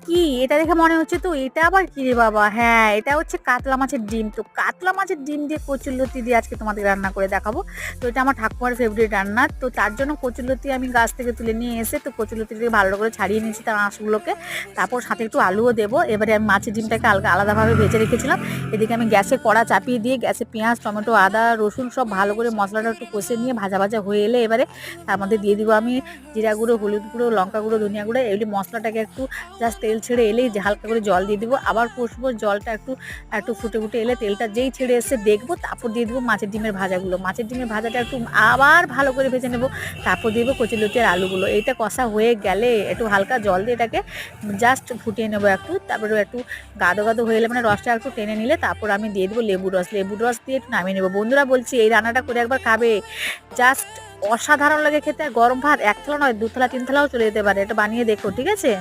কি এটা দেখে মনে হচ্ছে তো এটা আবার কি রে বাবা? হ্যাঁ, এটা হচ্ছে কাতলা মাছের ডিম। তো কাতলা মাছের ডিম দিয়ে কচুরলতি দিয়ে আজকে তোমাদের রান্না করে দেখাবো। তো এটা আমার ঠাকুমার ফেভারিট রান্না। তো তার জন্য কচুরলতি আমি গাছ থেকে তুলে নিয়ে এসে তো কচুরলতিটাকে ভালো করে ছাড়িয়ে নিয়েছি তার আঁশগুলোকে। তারপর সাথে একটু আলুও দেবো। এবারে আমি মাছের ডিমটাকে আলাদাভাবে ভেজে রেখেছিলাম। এদিকে আমি গ্যাসে কড়া চাপিয়ে দিয়ে গ্যাসে পেঁয়াজ, টমেটো, আদা, রসুন সব ভালো করে মশলাটা একটু কষে নিয়ে ভাজা ভাজা হয়ে এলে এবারে তার মধ্যে দিয়ে দিব আমি জিরা গুঁড়ো, হলুদ গুঁড়ো, লঙ্কা গুঁড়ো, ধনিয়া গুঁড়ো। এগুলি মশলাটাকে একটু জাস্ট তেল ছেড়ে এলেই হালকা করে জল দিয়ে দিব। আবার কষবো, জলটা একটু একটু ফুটে ফুটে এলে তেলটা যেই ছেড়ে এসে দেখবো, তারপর দিয়ে দেবো মাছের ডিমের ভাজাগুলো। মাছের ডিমের ভাজাটা একটু আবার ভালো করে ভেজে নেবো। তারপর দিয়ে দেবো কচুরলতি আর আলুগুলো। এইটা কষা হয়ে গেলে একটু হালকা জল দিয়ে এটাকে জাস্ট ফুটিয়ে নেবো একটু। তারপরে একটু গাদো গাদো হয়ে এলে মানে রসটা একটু টেনে নিলে তারপর আমি দিয়ে দেবো লেবুর রস। লেবুর রস দিয়ে একটু নামিয়ে নেবো। বন্ধুরা বলছি এই রান্নাটা করে একবার খাবে, জাস্ট অসাধারণ লাগে খেতে। আর গরম ভাত এক থালা নয়, 2 থালা 3 থালাও চলে যেতে পারে। এটা বানিয়ে দেখো, ঠিক আছে?